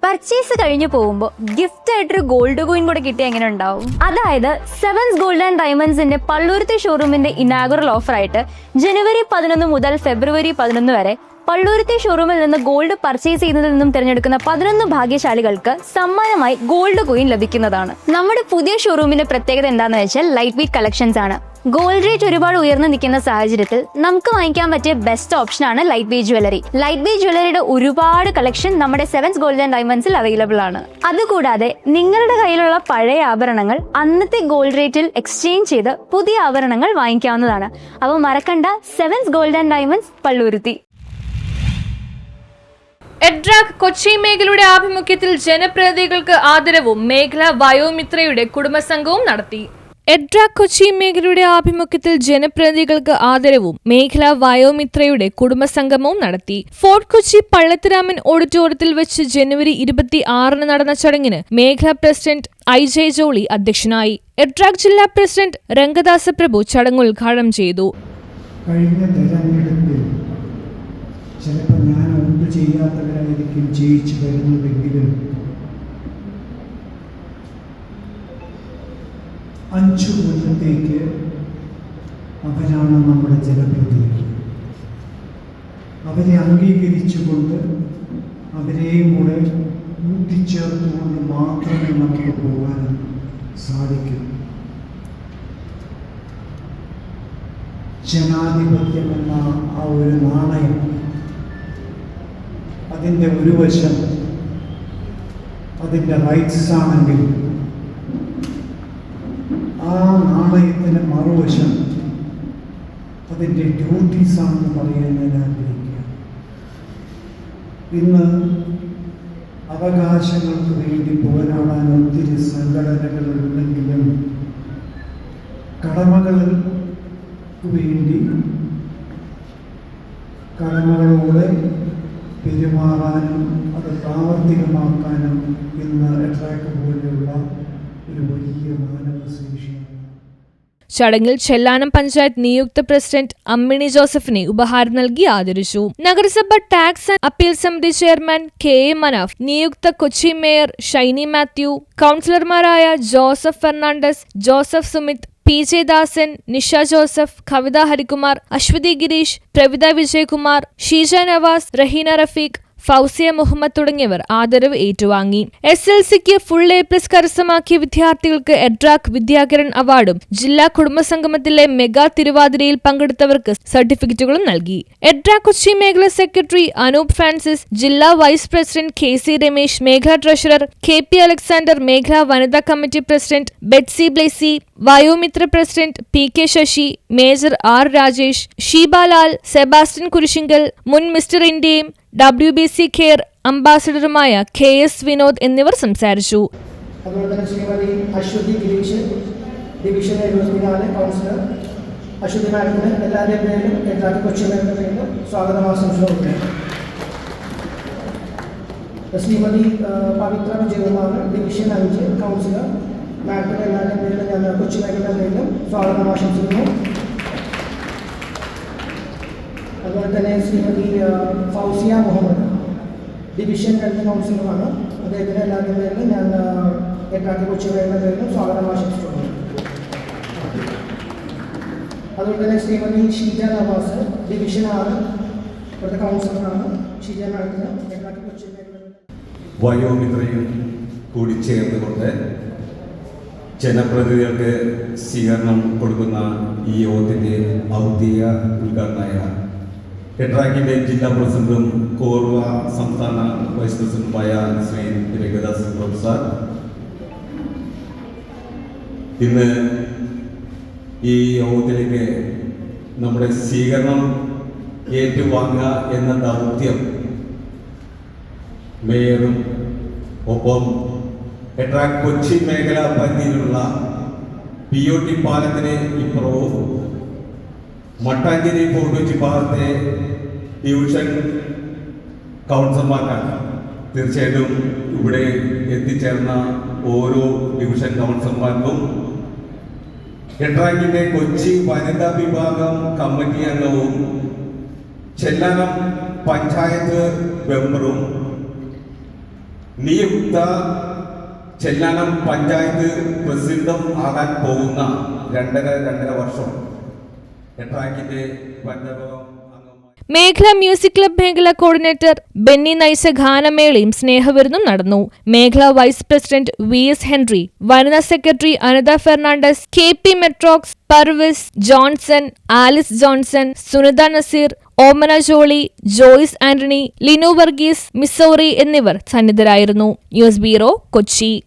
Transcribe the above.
Purchase കഴിഞ്ഞു പോകുമ്പോൾ gift ആയിട്ടൊരു ഗോൾഡ് കോയിൻ കൂടെ കിട്ടിയ എങ്ങനെ ഉണ്ടാവും? അതായത് സെവൻസ് ഗോൾഡ് ആൻഡ് ഡയമണ്ട്സിന്റെ പള്ളുരുത്തി ഷോറൂമിന്റെ ഇനാഗുറൽ ഓഫർ ആയിട്ട് ജനുവരി 11 മുതൽ ഫെബ്രുവരി 11 വരെ പള്ളുരുത്തി ഷോറൂമിൽ നിന്ന് ഗോൾഡ് പർച്ചേസ് ചെയ്യുന്നതിൽ നിന്നും തിരഞ്ഞെടുക്കുന്ന 11 ഭാഗ്യശാലികൾക്ക് സമ്മാനമായി ഗോൾഡ് കോയിൻ ലഭിക്കുന്നതാണ്. നമ്മുടെ പുതിയ ഷോറൂമിന്റെ പ്രത്യേകത എന്താണെന്ന് വെച്ചാൽ ലൈറ്റ് വെയ്റ്റ് കളക്ഷൻസ് ആണ്. ഗോൾഡ് റേറ്റ് ഒരുപാട് ഉയർന്നു നിൽക്കുന്ന സാഹചര്യത്തിൽ നമുക്ക് വാങ്ങിക്കാൻ പറ്റിയ ബെസ്റ്റ് ഓപ്ഷനാണ് light weight jewellery. Light weight ജ്വല്ലറിയുടെ ഒരുപാട് കളക്ഷൻ നമ്മുടെ സെവൻസ് ഗോൾഡ് ആൻഡ് ഡയമണ്ട്സിൽ അവൈലബിൾ ആണ്. അതുകൂടാതെ നിങ്ങളുടെ കയ്യിലുള്ള പഴയ ആഭരണങ്ങൾ അന്നത്തെ ഗോൾഡ് റേറ്റിൽ എക്സ്ചേഞ്ച് ചെയ്ത് പുതിയ ആഭരണങ്ങൾ വാങ്ങിക്കാവുന്നതാണ്. അപ്പോൾ മറക്കണ്ട, sevens Gold and diamonds Palluruthy. EDRAC Kochi മേഖലയുടെ ആഭിമുഖ്യത്തിൽ ജനപ്രതിനിധികൾക്ക് ആദരവും മേഖലാ വയോമിത്രയുടെ കുടുംബസംഘവും നടത്തി. എഡ്രാക് കൊച്ചി മേഖലയുടെ ആഭിമുഖ്യത്തിൽ ജനപ്രതിനിധികൾക്ക് ആദരവും മേഖലാ വയോമിത്രയുടെ കുടുംബസംഗമവും നടത്തി. ഫോർട്ട് കൊച്ചി പള്ളത്തിരാമൻ ഓഡിറ്റോറിയത്തിൽ വെച്ച് ജനുവരി 26 നടന്ന ചടങ്ങിന് മേഖലാ പ്രസിഡന്റ് IJ ജോളി അധ്യക്ഷനായി. എഡ്രാക് ജില്ലാ പ്രസിഡന്റ് രംഗദാസ പ്രഭു ചടങ്ങ് ഉദ്ഘാടനം ചെയ്തു. കഴിഞ്ഞ തെരഞ്ഞെടുപ്പിൽ ചിലപ്പോൾ ഞാൻ ഒന്നും ചെയ്യാത്തവരായിരിക്കും ജയിച്ചു വരുന്നതെങ്കിലും 5 കൊല്ലത്തേക്ക് അവരാണ് നമ്മുടെ ജനപ്രതിനിധികൾ. അവരെ അംഗീകരിച്ചുകൊണ്ട് അവരെയും കൂടെ കൂട്ടിച്ചേർത്തുകൊണ്ട് മാത്രമേ നമുക്ക് പോകാൻ സാധിക്കൂ. ജനാധിപത്യം എന്ന ആ ഒരു നാണയം, അതിൻ്റെ ഒരു വശം അതിൻ്റെ റൈറ്റ്സ് ആണെങ്കിൽ ആ നാണയത്തിന് മറുവശം അതിൻ്റെ ഡ്യൂട്ടീസ് ആണെന്ന് പറയാൻ ഞാൻ ആഗ്രഹിക്കുക. ഇന്ന് അവകാശങ്ങൾക്ക് വേണ്ടി പോരാടാൻ ഒത്തിരി സംഘടനകൾ ഉണ്ടെങ്കിലും കടമകൾക്ക് വേണ്ടി കടമകളോടെ പെരുമാറാനും അത് പ്രാവർത്തികമാക്കാനും ഇന്ന് എഡ്രാക് പോലെയുള്ള ഒരു വലിയ മാനവശേഷിയാണ്. ചടങ്ങിൽ ചെല്ലാനം പഞ്ചായത്ത് നിയുക്ത പ്രസിഡന്റ് അമ്മിണി ജോസഫിനെ ഉപഹാരം നൽകി ആദരിച്ചു. നഗരസഭ ടാക്സ് ആൻഡ് അപ്പീൽ സമിതി ചെയർമാൻ KA മനാഫ്, നിയുക്ത കൊച്ചി മേയർ ഷൈനി മാത്യു, കൗൺസിലർമാരായ ജോസഫ് ഫെർണാണ്ടസ്, ജോസഫ് സുമിത്, PJ ദാസൻ, നിഷ ജോസഫ്, കവിത ഹരികുമാർ, അശ്വതി ഗിരീഷ്, പ്രവിത വിജയകുമാർ, ഷീജ നവാസ്, റഹീന റഫീഖ്, ഫൗസിയ മുഹമ്മദ് തുടങ്ങിയവർ ആദരവ് ഏറ്റുവാങ്ങി. SLCക്ക് ഫുൾ A+ കരസ്ഥമാക്കിയ വിദ്യാർത്ഥികൾക്ക് എഡ്രാക് വിദ്യാകരൺ അവാർഡും ജില്ലാ കുടുംബസംഗമത്തിലെ മെഗാ തിരുവാതിരയിൽ പങ്കെടുത്തവർക്ക് സർട്ടിഫിക്കറ്റുകളും നൽകി. എഡ്രാക് കൊച്ചി മേഖലാ സെക്രട്ടറി അനൂപ് ഫ്രാൻസിസ്, ജില്ലാ വൈസ് പ്രസിഡന്റ് KC രമേശ്, മേഖലാ ട്രഷറർ KP അലക്സാണ്ടർ, മേഖലാ വനിതാ committee president Betsy Blessy, Vayomithra president PK Sasi, major R Rajesh, Sheebalal, Sebastian Kurisingal, മുൻ മിസ്റ്റർ ഇന്ത്യയും WBC കെയർ അംബാസിഡറുമായ KS വിനോദ് എന്നിവർ സംസാരിച്ചു. അതുപോലെ തന്നെ ശ്രീമതി അശ്വതി ഗിരീഷ്, ഡിവിഷൻ 74 കൗൺസിലർ അശ്വതി മാഡത്തിന് എല്ലാവരുടെയും പേരിലും എഡ്രാക് കൊച്ചി മേഖലയുടെ പേരിലും സ്വാഗതം ആശംസിക്കുന്നു. ശ്രീമതി പവിത്ര വിജയകുമാർ, ഡിവിഷൻ 5 കൗൺസിലർ, മാഡത്തിന് എല്ലാവരുടെയും പേരിലും ഞാൻ കൊച്ചി മേഖലയുടെ പേരിലും സ്വാഗതം ആശംസിക്കുന്നു. അതുപോലെ തന്നെ ശ്രീമതി ഫൗസിയ മുഹമ്മദ്, ഡിവിഷൻ 2 കൗൺസിലറാണ്. അദ്ദേഹത്തിന് എല്ലാവരുടെയും പേരിലും ഞാൻ എഡ്രാക് കൊച്ചി മേഖലയുടെ പേരിലും സ്വാഗതം ആശംസിക്കുന്നു. അതുപോലെ തന്നെ ശ്രീമതി ഷീജ നവാസ്, ഡിവിഷൻ 6 ഇവിടുത്തെ കൗൺസിലറാണ്. ഷീജ മാഡത്തിന് എഡ്രാക് കൊച്ചി മേഖലയുടെ വയോമിത്രയും കൂടി ചേർന്നുകൊണ്ട് ജനപ്രതിനിധികൾക്ക് സ്വീകരണം കൊടുക്കുന്ന ഈ യോഗത്തിൻ്റെ ഔദ്യോഗിക ഉദ്ഘാടനമായ എഡ്രാക്കിൻ്റെ ജില്ലാ പ്രസിഡന്റും കോർവ സംസ്ഥാന വൈസ് പ്രസിഡന്റുമായ ശ്രീ രംഗദാസ് പ്രഭു സാർ, ഇന്ന് ഈ യോഗത്തിലേക്ക് നമ്മുടെ സ്വീകരണം ഏറ്റുവാങ്ങുക എന്ന ദൗത്യം മേയറും ഒപ്പം എഡ്രാക് കൊച്ചി മേഖലാ പരിധിയിലുള്ള POT പാലത്തിന് ഇപ്പുറവും മട്ടാഞ്ചേരി ഫോർട്ട് കൊച്ചി ഭാഗത്തെ ഡിവിഷൻ കൗൺസിലർമാർക്കാണ്. തീർച്ചയായിട്ടും ഇവിടെ എത്തിച്ചേർന്ന ഓരോ ഡിവിഷൻ കൗൺസിലർമാർക്കും എഡ്രാക്കിൻ്റെ കൊച്ചി വനിതാ വിഭാഗം കമ്മിറ്റി അംഗവും ചെല്ലാനം പഞ്ചായത്ത് മെമ്പറും നിയുക്ത ചെല്ലാനം പഞ്ചായത്ത് പ്രസിഡന്റും ആകാൻ പോകുന്ന രണ്ടര വർഷം എട്രാക്കിന്റെ പഞ്ചായത്ത് മേഖല മ്യൂസിക് ക്ലബ് മേഖല കോർഡിനേറ്റർ ബെന്നി നയിച്ച ഗാനമേളയും സ്നേഹവിരുന്നും നടന്നു. മേഖല വൈസ് പ്രസിഡന്റ് VS ഹെൻറി, വനിതാ സെക്രട്ടറി അനിത ഫെർണാണ്ടസ്, KP മെട്രോക്സ്, പർവിസ് Johnson, Alice Johnson, Sunitha Naseer, Omana Jolly, Joyce Antony, Linu Varghese, മിസോറി എന്നിവർ സന്നിധരായിരുന്നു. News bureau, Kochi.